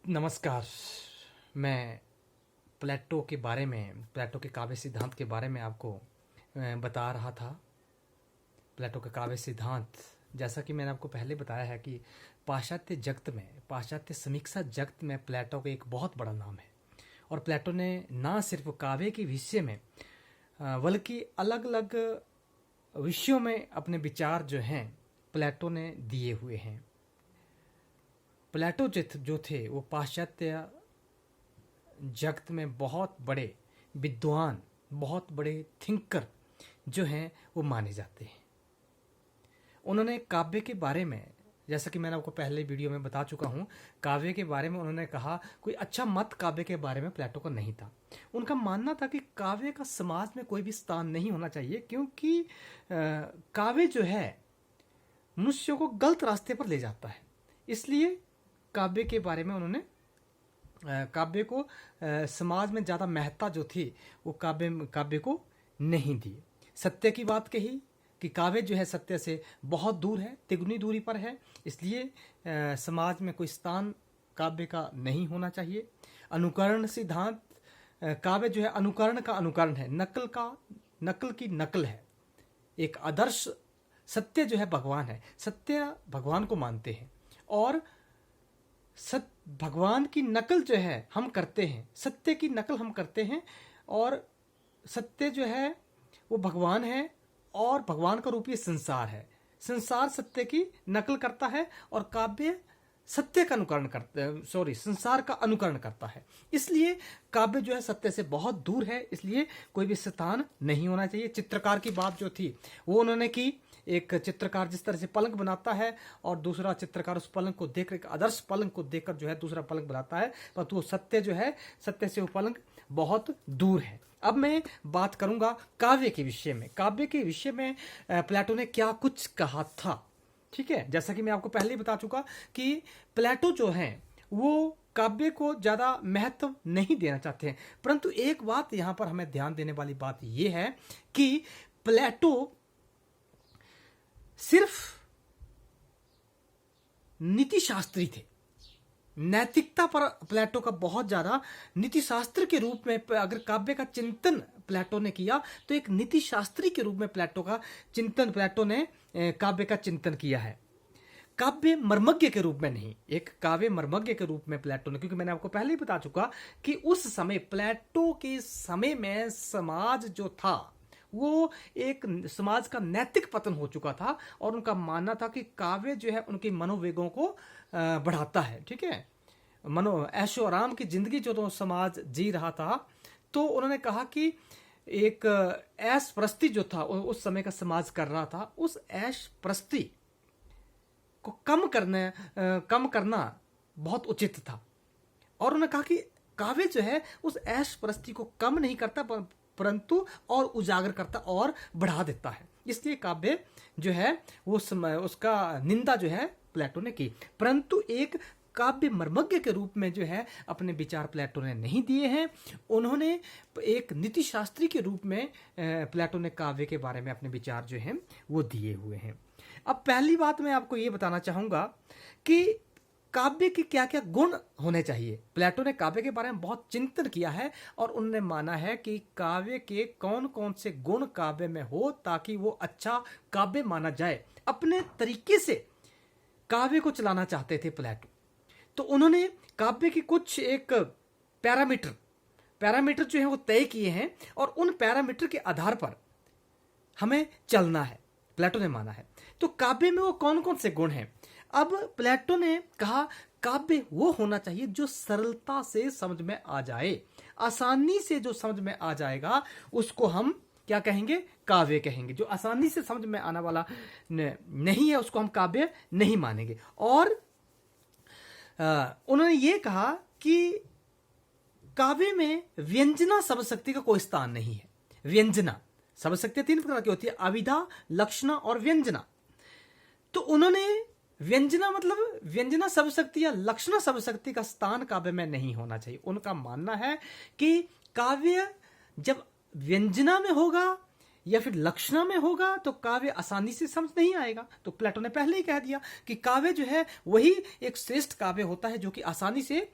नमस्कार। मैं प्लेटो के बारे में, प्लेटो के काव्य सिद्धांत के बारे में आपको बता रहा था। प्लेटो का काव्य सिद्धांत, जैसा कि मैंने आपको पहले बताया है कि पाश्चात्य जगत में, पाश्चात्य समीक्षा जगत में प्लेटो का एक बहुत बड़ा नाम है। और प्लेटो ने ना सिर्फ काव्य के विषय में बल्कि अलग अलग विषयों में अपने विचार जो हैं प्लेटो ने दिए हुए हैं। प्लेटो जो थे वो पाश्चात्य जगत में बहुत बड़े विद्वान, बहुत बड़े थिंकर जो हैं वो माने जाते हैं। उन्होंने काव्य के बारे में, जैसा कि मैंने आपको पहले वीडियो में बता चुका हूँ, काव्य के बारे में उन्होंने कहा कोई अच्छा मत काव्य के बारे में प्लेटो का नहीं था। उनका मानना था कि काव्य का समाज में कोई भी स्थान नहीं होना चाहिए, क्योंकि काव्य जो है मनुष्यों को गलत रास्ते पर ले जाता है। इसलिए काव्य के बारे में उन्होंने काव्य को समाज में ज़्यादा महत्ता जो थी वो काव्य को नहीं दी। सत्य की बात कही कि काव्य जो है सत्य से बहुत दूर है, तिगुनी दूरी पर है, इसलिए समाज में कोई स्थान काव्य का नहीं होना चाहिए। अनुकरण सिद्धांत, काव्य जो है अनुकरण का अनुकरण है, नकल की नकल है। एक आदर्श सत्य जो है भगवान है, सत्य भगवान को मानते हैं और भगवान की नकल जो है हम करते हैं, सत्य की नकल हम करते हैं। और सत्य जो है वो भगवान है और भगवान का रूप ये संसार है। संसार सत्य की नकल करता है और काव्य सत्य का अनुकरण संसार का अनुकरण करता है। इसलिए काव्य जो है सत्य से बहुत दूर है, इसलिए कोई भी स्थान नहीं होना चाहिए। चित्रकार की बात जो थी वो उन्होंने की। एक चित्रकार जिस तरह से पलंग बनाता है और दूसरा चित्रकार उस पलंग को देखकर, एक आदर्श पलंग को देखकर जो है दूसरा पलंग बनाता है, परंतु वो सत्य जो है, सत्य से वो पलंग बहुत दूर है। अब मैं बात करूंगा काव्य के विषय में। काव्य के विषय में प्लेटो ने क्या कुछ कहा था, ठीक है। जैसा कि मैं आपको पहले ही बता चुका कि प्लेटो जो है वो काव्य को ज्यादा महत्व नहीं देना चाहते हैं, परंतु एक बात यहां पर हमें ध्यान देने वाली बात यह है कि प्लेटो सिर्फ नीति शास्त्री थे। नैतिकता पर प्लेटो का बहुत ज्यादा, नीति शास्त्र के रूप में अगर काव्य का चिंतन प्लेटो ने किया तो एक नीति शास्त्री के रूप में प्लेटो ने काव्य का चिंतन किया है, काव्य मर्मज्ञ के रूप में नहीं। एक काव्य मर्मज्ञ के रूप में प्लेटो ने, क्योंकि मैंने आपको पहले ही बता चुका कि उस समय प्लेटो के समय में समाज जो था वो एक समाज का नैतिक पतन हो चुका था और उनका मानना था कि काव्य जो है उनके मनोवेगों को बढ़ाता है, ठीक है। ऐशो आराम की जिंदगी जो तो समाज जी रहा था, तो उन्होंने कहा कि एक ऐश प्रस्ती जो था उस समय का समाज कर रहा था, उस ऐश प्रस्ती को कम करना बहुत उचित था। और उन्होंने कहा कि काव्य जो है उस ऐश प्रस्ती को कम नहीं करता परंतु और उजागर करता और बढ़ा देता है। इसलिए काव्य जो है वो उसका निंदा जो है प्लेटो ने की, परंतु एक काव्य मर्मज्ञ के रूप में जो है अपने विचार प्लेटो ने नहीं दिए हैं। उन्होंने एक नीति शास्त्री के रूप में प्लेटो ने काव्य के बारे में अपने विचार जो हैं वो दिए हुए हैं। अब पहली बात मैं आपको ये बताना चाहूंगा कि काव्य के क्या क्या गुण होने चाहिए। प्लेटो ने काव्य के बारे में बहुत चिंतन किया है और उन्होंने माना है कि काव्य के कौन कौन से गुण काव्य में हो ताकि वो अच्छा काव्य माना जाए। अपने तरीके से काव्य को चलाना चाहते थे प्लेटो, तो उन्होंने काव्य की कुछ एक पैरामीटर जो है वो तय किए हैं और उन पैरामीटर के आधार पर हमें चलना है, प्लेटो ने माना है। तो काव्य में वो कौन कौन से गुण हैं। अब प्लेटो ने कहा काव्य वो होना चाहिए जो सरलता से समझ में आ जाए, आसानी से जो समझ में आ जाएगा उसको हम क्या कहेंगे, काव्य कहेंगे। जो आसानी से समझ में आने वाला नहीं है उसको हम काव्य नहीं मानेंगे। और उन्होंने ये कहा कि काव्य में व्यंजना शब्द शक्ति का कोई स्थान नहीं है। व्यंजना शब्द शक्ति 3 प्रकार की होती है, अविधा, लक्षणा और व्यंजना। तो उन्होंने व्यंजना शब्द शक्ति या लक्षणा शब्द शक्ति का स्थान काव्य में नहीं होना चाहिए। उनका मानना है कि काव्य जब व्यंजना में होगा या फिर लक्षणा में होगा तो काव्य आसानी से समझ नहीं आएगा। तो प्लेटो ने पहले ही कह दिया कि काव्य जो है वही एक श्रेष्ठ काव्य होता है जो कि आसानी से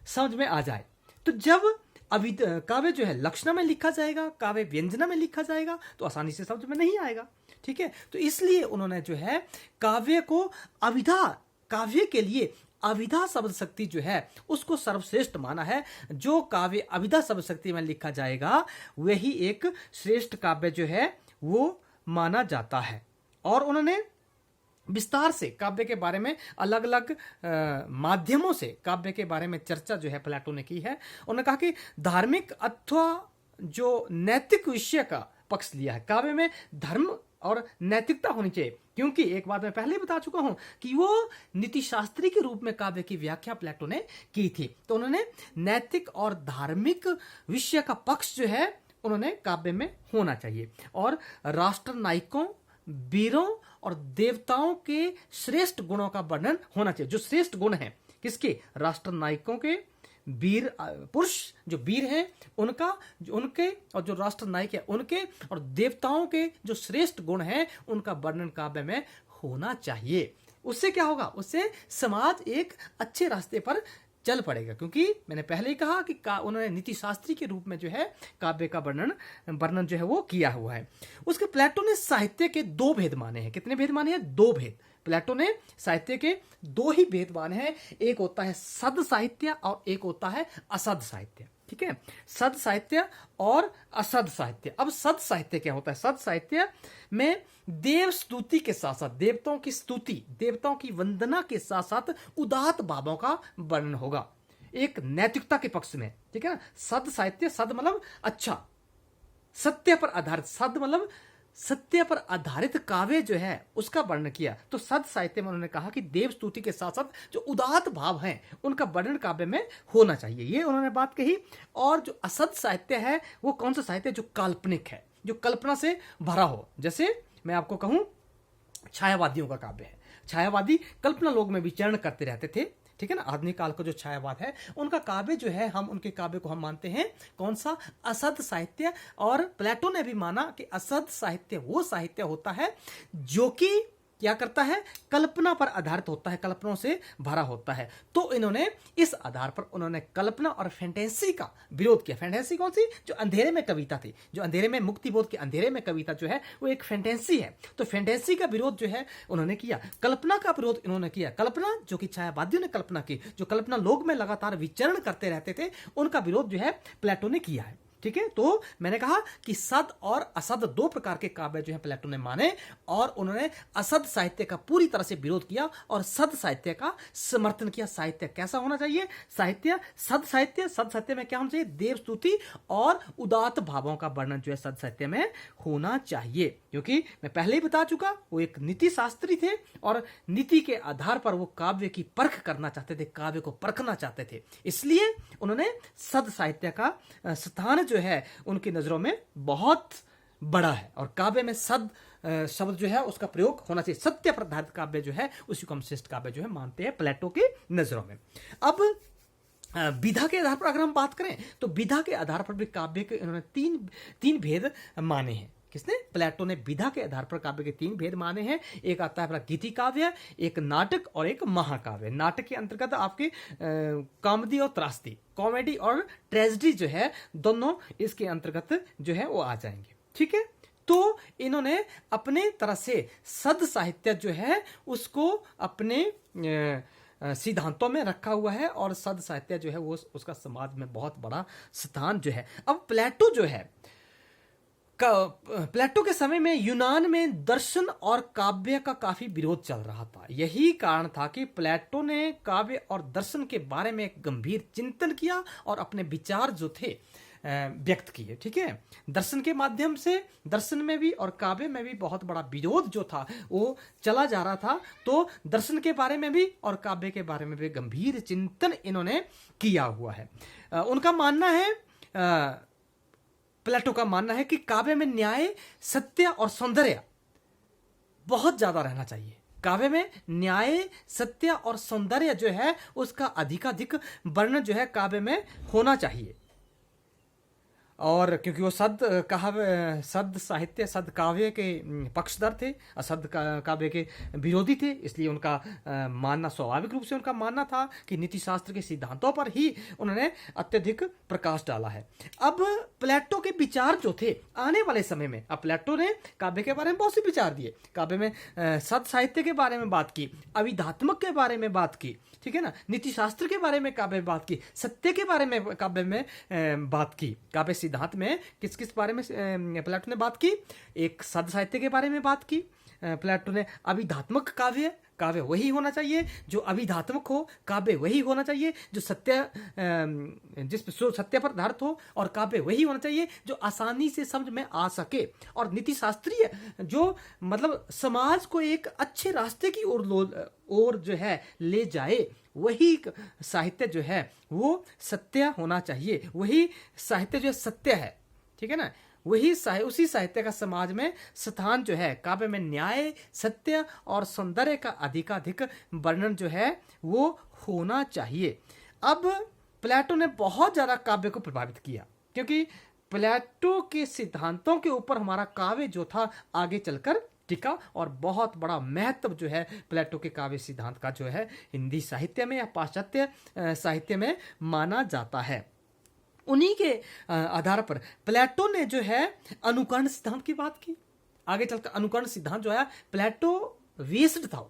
समझ में आ जाए। तो जब काव्य जो है लक्षणा में लिखा जाएगा, काव्य व्यंजना में लिखा जाएगा तो आसानी से समझ में नहीं आएगा। ठीक है, तो इसलिए उन्होंने जो है काव्य को अविधा, काव्य के लिए अविधा शब्द शक्ति जो है उसको सर्वश्रेष्ठ माना है। जो काव्य अविधा शब्द शक्ति में लिखा जाएगा वही एक श्रेष्ठ काव्य जो है वो माना जाता है। और उन्होंने विस्तार से काव्य के बारे में अलग अलग माध्यमों से काव्य के बारे में चर्चा जो है प्लेटो ने की है। उन्होंने कहा कि धार्मिक अथवा जो नैतिक विषय का पक्ष लिया है, काव्य में धर्म और नैतिकता होनी चाहिए, क्योंकि एक बात मैं पहले ही बता चुका हूं कि वो नीति शास्त्री के रूप में काव्य की व्याख्या प्लेटो ने की थी। तो उन्होंने नैतिक और धार्मिक विषय का पक्ष जो है उन्होंने काव्य में होना चाहिए। और राष्ट्र नायकों, वीरों और देवताओं के श्रेष्ठ गुणों का वर्णन होना चाहिए। जो श्रेष्ठ गुण हैं किसके? राष्ट्र नायकों के, वीर पुरुष जो वीर हैं उनका, उनके, और जो राष्ट्र नायक है उनके, और देवताओं के जो श्रेष्ठ गुण हैं उनका वर्णन काव्य में होना चाहिए। उससे क्या होगा? उससे समाज एक अच्छे रास्ते पर चल पड़ेगा, क्योंकि मैंने पहले ही कहा कि उन्होंने नीति शास्त्री के रूप में जो है काव्य का वर्णन जो है वो किया हुआ है। उसके प्लेटो ने साहित्य के दो भेद माने हैं। कितने भेद माने हैं? दो भेद। प्लेटो ने साहित्य के दो ही भेद माने हैं, एक होता है सद साहित्य और एक होता है असद साहित्य। ठीक है, सद साहित्य और असद साहित्य। अब सद साहित्य क्या होता है? सद साहित्य में देव स्तुति के साथ साथ, देवताओं की स्तुति, देवताओं की वंदना के साथ साथ उदात्त भावों का वर्णन होगा, एक नैतिकता के पक्ष में। ठीक है ना, सद साहित्य, सद मतलब अच्छा, सत्य पर आधारित, सद मतलब सत्य पर आधारित काव्य जो है उसका वर्णन किया। तो सद साहित्य में उन्होंने कहा कि देव स्तुति के साथ साथ जो उदात्त भाव हैं उनका वर्णन काव्य में होना चाहिए, ये उन्होंने बात कही। और जो असद साहित्य है वो कौन सा साहित्य? जो काल्पनिक है, जो कल्पना से भरा हो। जैसे मैं आपको कहूं, छायावादियों का काव्य है। छायावादी कल्पना लोक में विचरण करते रहते थे। ठीक है ना, आधुनिक काल का जो छायावाद है उनका काव्य जो है, हम उनके काव्य को हम मानते हैं कौन सा? असद साहित्य। और प्लेटो ने भी माना कि असद साहित्य वो साहित्य होता है जो कि क्या करता है? कल्पना पर आधारित होता है, कल्पनाओं से भरा होता है। तो इन्होंने इस आधार पर उन्होंने कल्पना और फैंटेसी का विरोध किया। फैंटेसी कौन सी? जो अंधेरे में कविता थी, जो अंधेरे में, मुक्तिबोध के अंधेरे में कविता जो है वो एक फैंटेसी है। तो फैंटेसी का विरोध जो है उन्होंने किया, कल्पना का विरोध इन्होंने किया। कल्पना जो कि छायावादियों ने कल्पना की, जो कल्पना लोक में लगातार विचरण करते रहते थे, उनका विरोध जो है प्लेटो ने किया है। ठीक है, तो मैंने कहा कि सद और असद दो प्रकार के काव्य जो है प्लेटो ने माने, और उन्होंने असद साहित्य का पूरी तरह से विरोध किया और सद साहित्य का समर्थन किया। साहित्य कैसा होना चाहिए? साहित्य सद साहित्य, सद साहित्य में क्या होना चाहिए? देव स्तुति और उदात्त भावों का वर्णन जो है सद साहित्य में होना चाहिए। क्योंकि मैं पहले ही बता चुका, वो एक नीति शास्त्री थे और नीति के आधार पर वो काव्य की परख करना चाहते थे, काव्य को परखना चाहते थे। इसलिए उन्होंने सद साहित्य का स्थान जो है उनकी नजरों में बहुत बड़ा है, और काव्य में सद शब्द जो है उसका प्रयोग होना चाहिए। सत्य पर आधारित काव्य जो है उसी को हम श्रेष्ठ काव्य जो है मानते हैं प्लेटो की नजरों में। अब विधा के आधार पर अगर हम बात करें तो विधा के आधार पर भी काव्य के इन्होंने तीन भेद माने हैं। किसने? प्लेटो ने विधा के आधार पर काव्य के तीन भेद माने हैं। एक आता है गीति काव्य, एक नाटक और एक महाकाव्य। नाटक के अंतर्गत आपके कॉमेडी और त्रासदी, कॉमेडी और ट्रेजेडी जो है दोनों इसके अंतर्गत जो है वो आ जाएंगे। ठीक है, तो इन्होंने अपने तरह से सद साहित्य जो है उसको अपने सिद्धांतों में रखा हुआ है, और सद साहित्य जो है वो उसका समाज में बहुत बड़ा स्थान जो है। अब प्लेटो जो है, प्लेटो के समय में यूनान में दर्शन और काव्य का काफी विरोध चल रहा था। यही कारण था कि प्लेटो ने काव्य और दर्शन के बारे में एक गंभीर चिंतन किया और अपने विचार जो थे व्यक्त किए। ठीक है, दर्शन के माध्यम से, दर्शन में भी और काव्य में भी बहुत बड़ा विरोध जो था वो चला जा रहा था। तो दर्शन के बारे में भी और काव्य के बारे में भी गंभीर चिंतन इन्होंने किया हुआ है। उनका मानना है, प्लेटो का मानना है कि काव्य में न्याय, सत्य और सौंदर्य बहुत ज्यादा रहना चाहिए। काव्य में न्याय, सत्य और सौंदर्य जो है उसका अधिकाधिक वर्णन जो है काव्य में होना चाहिए। और क्योंकि वो सद साहित्य सद काव्य के पक्षधर थे, असद काव्य के विरोधी थे, इसलिए उनका मानना स्वाभाविक रूप से उनका मानना था कि नीति शास्त्र के सिद्धांतों पर ही उन्होंने अत्यधिक प्रकाश डाला है। अब प्लेटो के विचार जो थे आने वाले समय में, अब प्लेटो ने काव्य के बारे में बहुत से विचार दिए, काव्य में सद साहित्य के बारे में बात की, अभिधात्मक के बारे में बात की, ठीक है ना, नीति शास्त्र के बारे में काव्य में बात की, सत्य के बारे में काव्य में बात की। काव्य सिद्धांत में किस किस बारे में प्लेटो ने बात की? एक सद साहित्य के बारे में बात की प्लेटो ने, अभिधात्मक काव्य, काव्य वही होना चाहिए जो अभिधात्मक हो, काव्य वही होना चाहिए जो सत्य पर आधारित हो, और काव्य वही होना चाहिए जो आसानी से समझ में आ सके, और नीति शास्त्रीय जो मतलब समाज को एक अच्छे रास्ते की ओर जो है ले जाए, वही साहित्य जो है वो सत्य होना चाहिए, वही साहित्य जो है सत्य है, ठीक है ना, उसी साहित्य का समाज में स्थान जो है, काव्य में न्याय, सत्य और सौंदर्य का अधिकाधिक वर्णन जो है वो होना चाहिए। अब प्लेटो ने बहुत ज्यादा काव्य को प्रभावित किया, क्योंकि प्लेटो के सिद्धांतों के ऊपर हमारा काव्य जो था आगे चलकर टिका, और बहुत बड़ा महत्व जो है प्लेटो के काव्य सिद्धांत का जो है हिंदी साहित्य में या पाश्चात्य साहित्य में माना जाता है। उन्हीं के आधार पर प्लेटो ने जो है अनुकरण सिद्धांत की बात की। आगे चलकर अनुकरण सिद्धांत जो है प्लेटो बेस्ड था,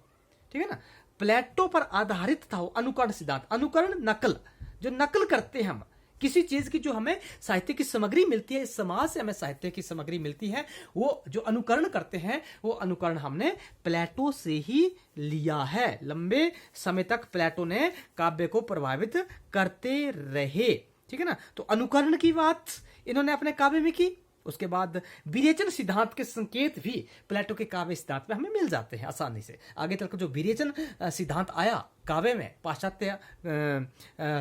ठीक है ना, प्लेटो पर आधारित था अनुकरण सिद्धांत। अनुकरण नकल, जो नकल करते हैं हम किसी चीज की, जो हमें साहित्य की सामग्री मिलती है, इस समाज से हमें साहित्य की सामग्री मिलती है, वो जो अनुकरण करते हैं वो अनुकरण हमने प्लेटो से ही लिया है। लंबे समय तक प्लेटो ने काव्य को प्रभावित करते रहे, ठीक है ना। तो अनुकरण की बात इन्होंने अपने काव्य में की। उसके बाद विरेचन सिद्धांत के संकेत भी प्लेटो के काव्य सिद्धांत में हमें मिल जाते हैं आसानी से। आगे चलकर जो विरेचन सिद्धांत आया काव्य में, पाश्चात्य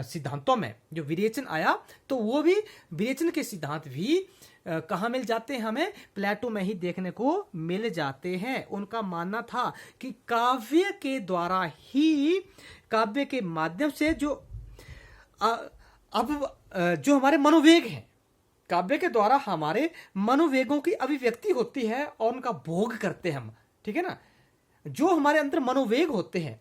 सिद्धांतों में जो विरेचन आया, तो वो भी विरेचन के सिद्धांत भी कहाँ मिल जाते हैं? हमें प्लेटो में ही देखने को मिल जाते हैं। उनका मानना था कि काव्य के द्वारा ही, काव्य के माध्यम से जो जो हमारे मनोवेग हैं, काव्य के द्वारा हमारे मनोवेगों की अभिव्यक्ति होती है और उनका भोग करते हैं हम, ठीक है ना। जो हमारे अंदर मनोवेग होते हैं,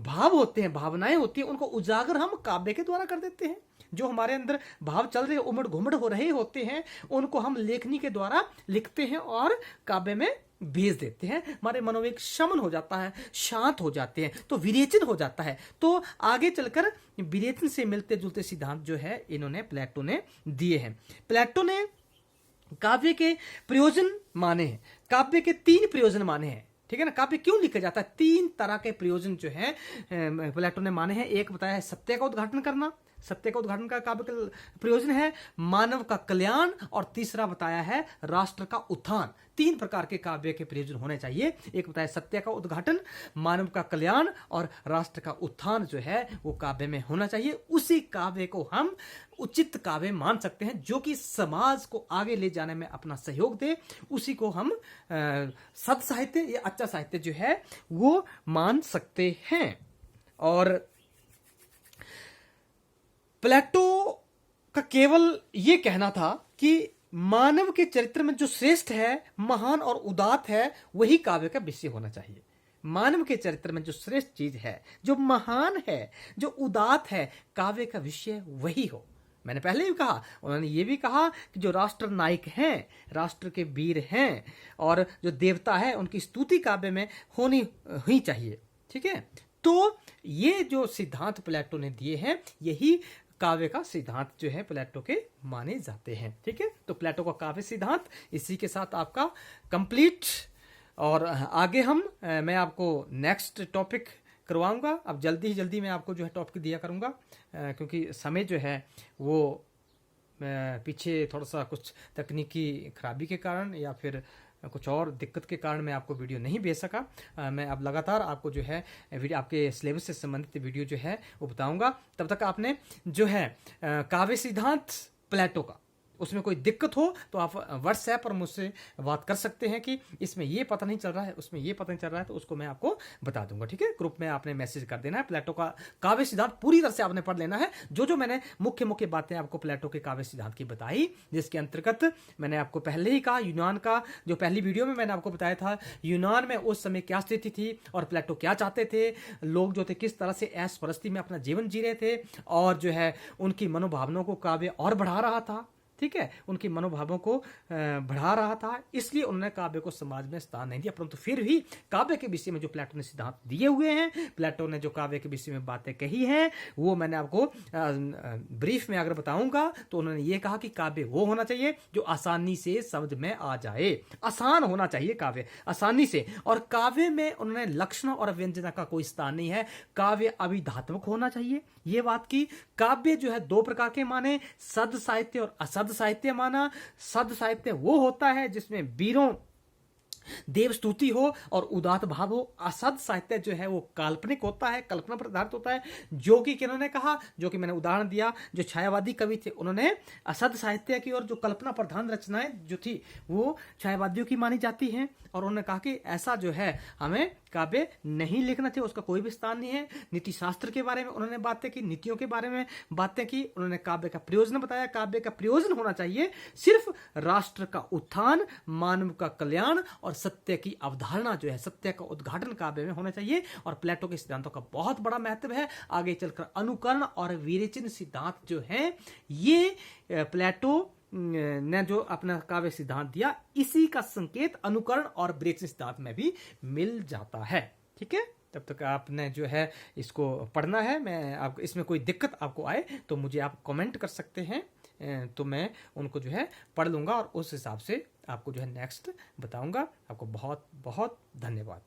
भाव होते हैं, भावनाएं होती हैं, उनको उजागर हम काव्य के द्वारा कर देते हैं। जो हमारे अंदर भाव चल रहे, उमड़ घुमड़ हो रहे होते हैं, उनको हम लेखनी के द्वारा लिखते हैं और काव्य में भेज देते हैं। हमारे मनोवेग शमन हो जाता है, शांत हो जाते हैं, तो विरेचन हो जाता है। तो आगे चलकर विरेचन से मिलते जुलते सिद्धांत जो है इन्होंने प्लेटो ने दिए हैं। प्लेटो ने काव्य के प्रयोजन माने हैं, काव्य के 3 प्रयोजन माने हैं, ठीक है ना। काव्य क्यों लिखा जाता है? 3 तरह के प्रयोजन जो है प्लेटो ने माने हैं। एक बताया है सत्य का उद्घाटन करना, सत्य का उद्घाटन का काव्य का प्रयोजन है, मानव का कल्याण, और तीसरा बताया है राष्ट्र का उत्थान। 3 प्रकार के काव्य के प्रयोजन होने चाहिए। एक बताया सत्य का उद्घाटन, मानव का कल्याण और राष्ट्र का उत्थान जो है वो काव्य में होना चाहिए। उसी काव्य को हम उचित काव्य मान सकते हैं, जो कि समाज को आगे ले जाने में अपना सहयोग दे। उसी को हम सद साहित्य या अच्छा साहित्य जो है वो मान सकते हैं। और प्लेटो का केवल ये कहना था कि मानव के चरित्र में जो श्रेष्ठ है, महान और उदात्त है, वही काव्य का विषय होना चाहिए। मानव के चरित्र में जो श्रेष्ठ चीज है, जो महान है, जो उदात्त है, काव्य का विषय वही हो। मैंने पहले भी कहा, उन्होंने ये भी कहा कि जो राष्ट्र नायक हैं, राष्ट्र के वीर हैं और जो देवता है, उनकी स्तुति काव्य में होनी ही चाहिए, ठीक है। तो ये जो सिद्धांत प्लेटो ने दिए हैं, यही काव्य का सिद्धांत जो है प्लेटो के माने जाते हैं, ठीक है। तो प्लेटो का काव्य सिद्धांत इसी के साथ आपका कंप्लीट। और आगे मैं आपको नेक्स्ट टॉपिक करवाऊंगा। अब जल्दी मैं आपको जो है टॉपिक दिया करूंगा, क्योंकि समय जो है वो पीछे थोड़ा सा कुछ तकनीकी खराबी के कारण या फिर कुछ और दिक्कत के कारण मैं आपको वीडियो नहीं भेज सका। मैं अब लगातार आपको जो है वीडियो, आपके सिलेबस से संबंधित वीडियो जो है वो बताऊंगा। तब तक आपने जो है काव्य सिद्धांत प्लेटो का उसमें कोई दिक्कत हो तो आप व्हाट्सएप पर मुझसे बात कर सकते हैं कि इसमें ये पता नहीं चल रहा है, उसमें ये पता नहीं चल रहा है, तो उसको मैं आपको बता दूंगा। ठीक है, ग्रुप में आपने मैसेज कर देना है। प्लेटो का काव्य सिद्धांत पूरी तरह से आपने पढ़ लेना है। जो जो मैंने मुख्य मुख्य बातें आपको प्लेटो के काव्य सिद्धांत की बताई, जिसके अंतर्गत मैंने आपको पहले ही कहा, यूनान का जो पहली वीडियो में मैंने आपको बताया था, यूनान में उस समय क्या स्थिति थी और प्लेटो क्या चाहते थे, लोग जो थे किस तरह से ऐश परस्ती में अपना जीवन जी रहे थे, और जो है उनकी मनोभावनाओं को काव्य और बढ़ा रहा था। ठीक है, उनकी मनोभावों को बढ़ा रहा था, इसलिए उन्होंने काव्य को समाज में स्थान नहीं दिया। परंतु फिर भी काव्य के विषय में जो प्लेटो ने सिद्धांत दिए हुए हैं, प्लेटो ने जो काव्य के विषय में बातें कही हैं, वो मैंने आपको ब्रीफ में अगर बताऊंगा तो उन्होंने ये कहा कि काव्य वो होना चाहिए जो आसानी से समझ में आ जाए, आसान होना चाहिए काव्य, आसानी से। और काव्य में उन्होंने लक्षण और व्यंजना का कोई स्थान नहीं है, काव्य अभिधात्मक होना चाहिए, ये बात की। काव्य जो है दो प्रकार के माने, सद साहित्य और असद साहित्य माना। सद साहित्य वो होता है जिसमें वीरों देव स्तुति हो और उदात्त भाव हो। असद साहित्य जो है वो काल्पनिक होता है, कल्पना पर आधारित होता है, जो कि किन्होंने कहा, जो कि मैंने उदाहरण दिया, जो छायावादी कवि थे उन्होंने असद साहित्य की और जो कल्पना प्रधान रचनाएं जो थी वो छायावादियों की मानी जाती हैं, और उन्होंने कहा कि ऐसा जो है हमें काव्य नहीं लिखना चाहिए, उसका कोई भी स्थान नहीं है। नीति शास्त्र के बारे में उन्होंने बातें की, नीतियों के बारे में बातें की, उन्होंने काव्य का प्रयोजन बताया। काव्य का प्रयोजन होना चाहिए सिर्फ राष्ट्र का उत्थान, मानव का कल्याण और सत्य की अवधारणा जो है, सत्य का उद्घाटन काव्य में होना चाहिए। और प्लेटो के सिद्धांतों का बहुत बड़ा महत्व है। आगे चलकर अनुकरण और विरेचन सिद्धांत जो है, ये प्लेटो ने जो अपना काव्य सिद्धांत दिया, इसी का संकेत अनुकरण और विरेचन सिद्धांत में भी मिल जाता है। ठीक है, तब तक आपने जो है इसको पढ़ना है। मैं आपको इसमें कोई दिक्कत आपको आए तो मुझे आप कमेंट कर सकते हैं, तो मैं उनको जो है पढ़ लूंगा और उस हिसाब से आपको जो है नेक्स्ट बताऊंगा। आपको बहुत बहुत धन्यवाद।